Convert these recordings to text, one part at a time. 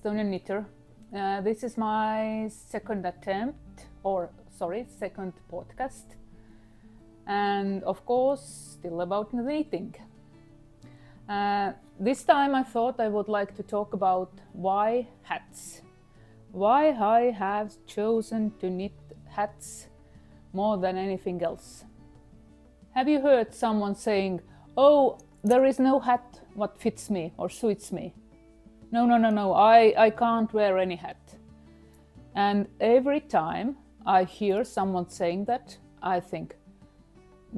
Estonian knitter. This is my second podcast, and of course still about knitting. This time I thought I would like to talk about why hats. Why I have chosen to knit hats more than anything else. Have you heard someone saying, "Oh, there is no hat what fits me or suits me. No, I can't wear any hat." And every time I hear someone saying that, I think,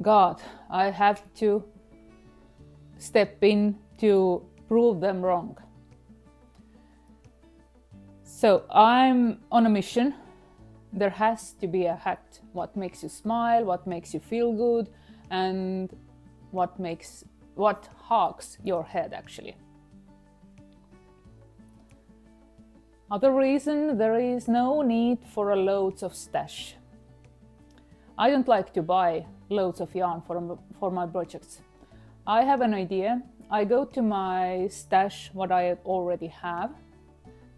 God, I have to step in to prove them wrong. So I'm on a mission. There has to be a hat what makes you smile, what makes you feel good, and what hugs your head actually. Other reason, there is no need for a loads of stash. I don't like to buy loads of yarn for my projects. I have an idea. I go to my stash what I already have,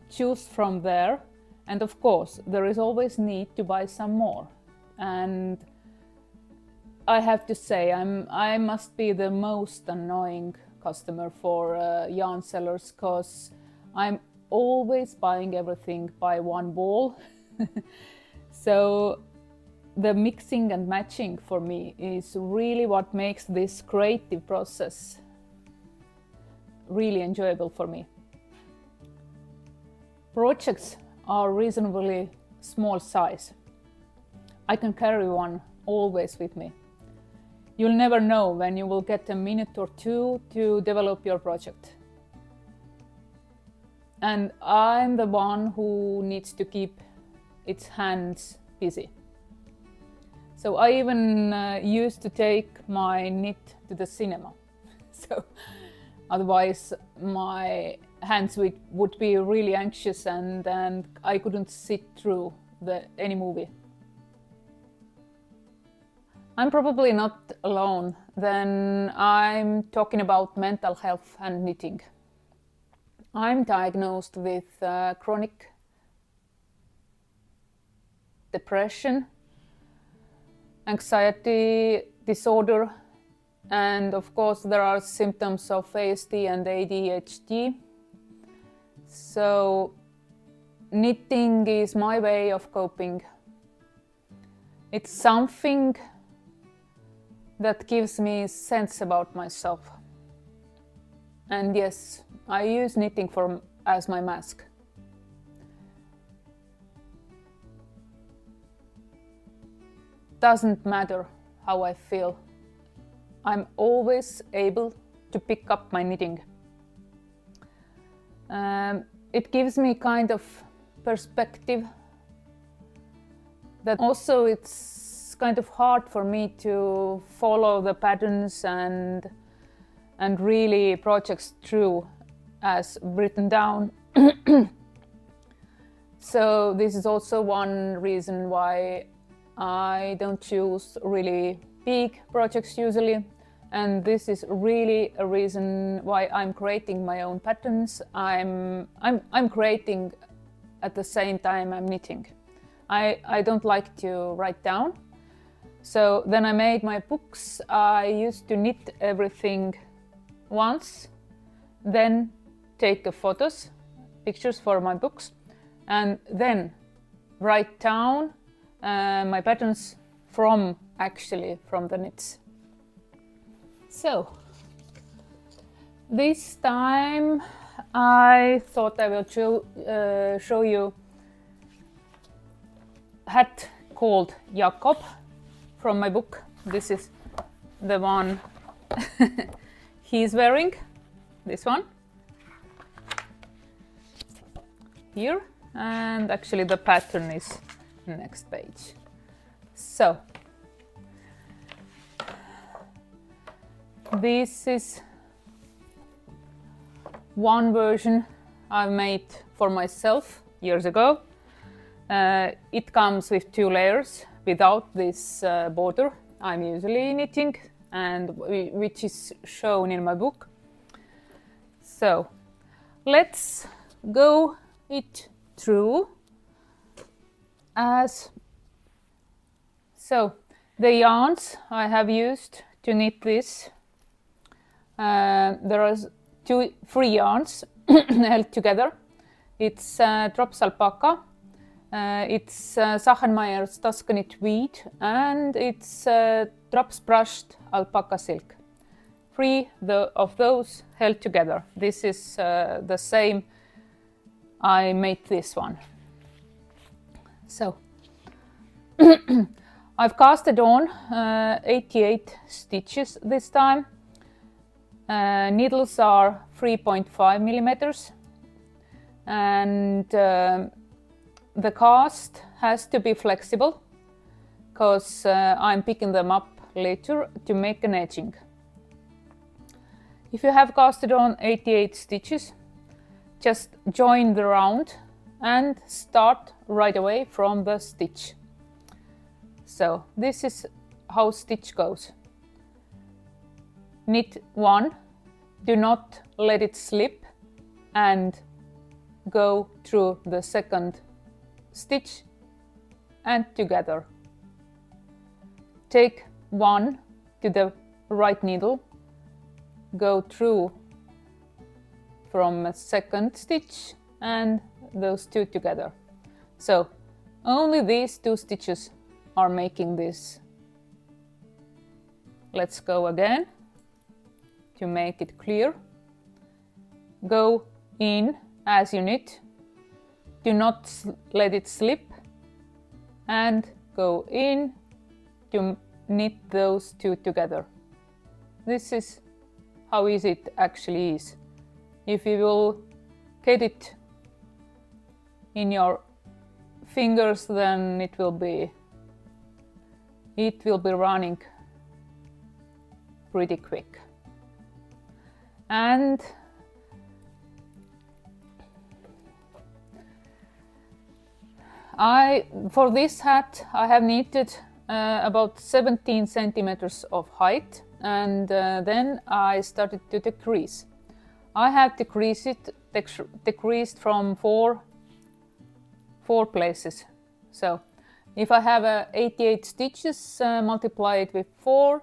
choose from there, and of course there is always need to buy some more. And I have to say I must be the most annoying customer for yarn sellers, because I'm always buying everything by one ball. So the mixing and matching for me is really what makes this creative process really enjoyable for me. Projects are reasonably small size. I can carry one always with me. You'll never know when you will get a minute or two to develop your project. And I'm the one who needs to keep its hands busy. So I even used to take my knit to the cinema. So otherwise my hands would be really anxious and I couldn't sit through any movie. I'm probably not alone when I'm talking about mental health and knitting. I'm diagnosed with chronic depression, anxiety disorder, and of course there are symptoms of ASD and ADHD. So knitting is my way of coping. It's something that gives me sense about myself. And yes, I use knitting as my mask. Doesn't matter how I feel. I'm always able to pick up my knitting. It gives me kind of perspective. That also it's kind of hard for me to follow the patterns and really projects through as written down. So this is also one reason why I don't choose really big projects usually, and this is really a reason why I'm creating my own patterns. I'm creating at the same time I'm knitting. I don't like to write down. So then I made my books. I used to knit everything once, then take the pictures for my books, and then write down my patterns from the knits. So this time I thought I will show you a hat called Jakob from my book. This is the one he's wearing, this one here, and actually the pattern is next page. So this is one version I made for myself years ago. It comes with 2 layers without this border I'm usually knitting and which is shown in my book. So let's go it through as so. The yarns I have used to knit this, there are three yarns held together. It's drops alpaca, it's schachenmayr's Tuscany tweed, and it's drops brushed alpaca silk. Three of those held together. This is the same I made this one. So I've casted on 88 stitches this time. Needles are 3.5 millimeters, and the cast has to be flexible because I'm picking them up later to make an edging. If you have casted on 88 stitches, just join the round and start right away from the stitch. So this is how stitch goes. Knit one, do not let it slip, and go through the second stitch and together. Take one to the right needle, go through from a second stitch and those two together. So only these two stitches are making this. Let's go again to make it clear. Go in as you knit, do not let it slip, and go in to knit those two together. This is how easy it actually is. If you will get it in your fingers, then it will be running pretty quick. And for this hat I have knitted about 17 centimeters of height, and then I started to decrease. I have decreased from four places. So if I have 88 stitches, multiply it with 4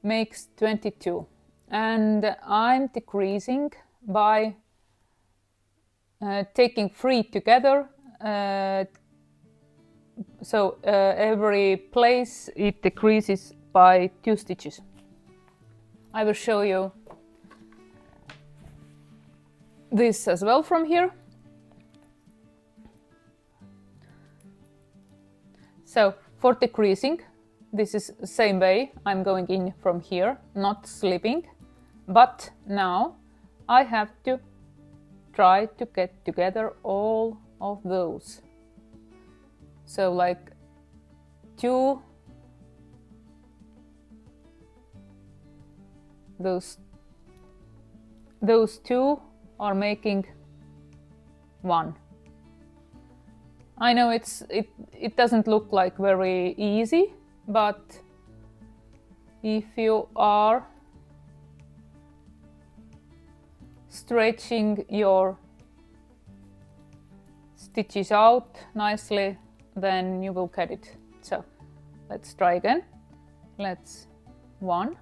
makes 22, and I'm decreasing by taking 3 together. So every place it decreases by 2 stitches. I will show you this as well from here. So for decreasing, this is the same way. I'm going in from here, not slipping, but now I have to try to get together all of those. So like those two are making one. I know it doesn't look like very easy, but if you are stretching your stitches out nicely, then you will get it. So let's try again. Let's 1,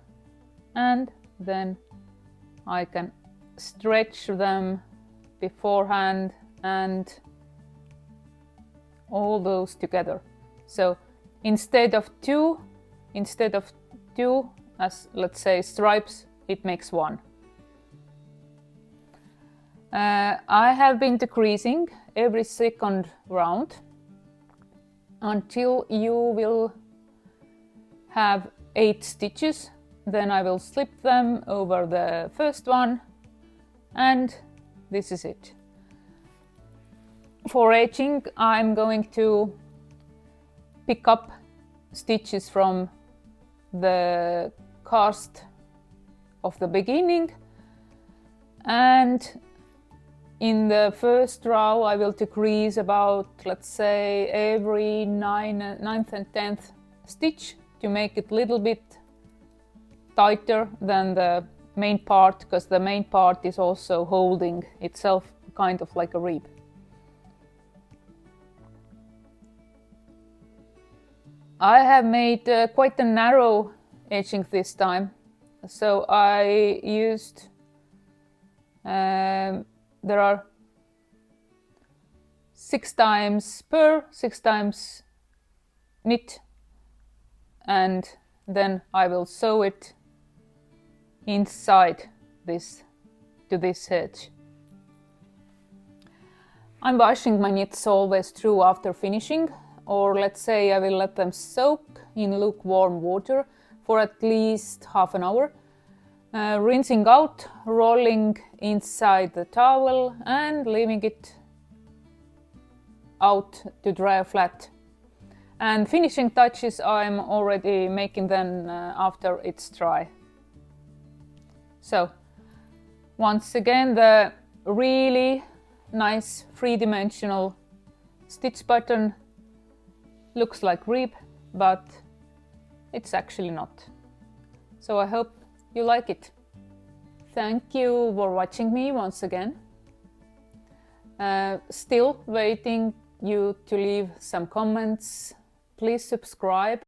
and then I can stretch them beforehand and all those together. So instead of two as let's say stripes, it makes 1. I have been decreasing every second round until you will have 8 stitches. Then I will slip them over the first one, and this is it. For edging, I'm going to pick up stitches from the cast of the beginning, and in the first row I will decrease about, let's say, every 9th and 10th stitch to make it a little bit tighter than the main part, because the main part is also holding itself kind of like a rib. I have made quite a narrow edging this time, so I used there are 6 times purl, 6 times knit, and then I will sew it inside this to this edge. I'm washing my knits always through after finishing, or let's say I will let them soak in lukewarm water for at least half an hour, rinsing out, rolling inside the towel and leaving it out to dry flat. And finishing touches I'm already making then after it's dry. So once again, the really nice three-dimensional stitch pattern looks like rib, but it's actually not. So I hope you like it. Thank you for watching me once again. Still waiting you to leave some comments. Please subscribe.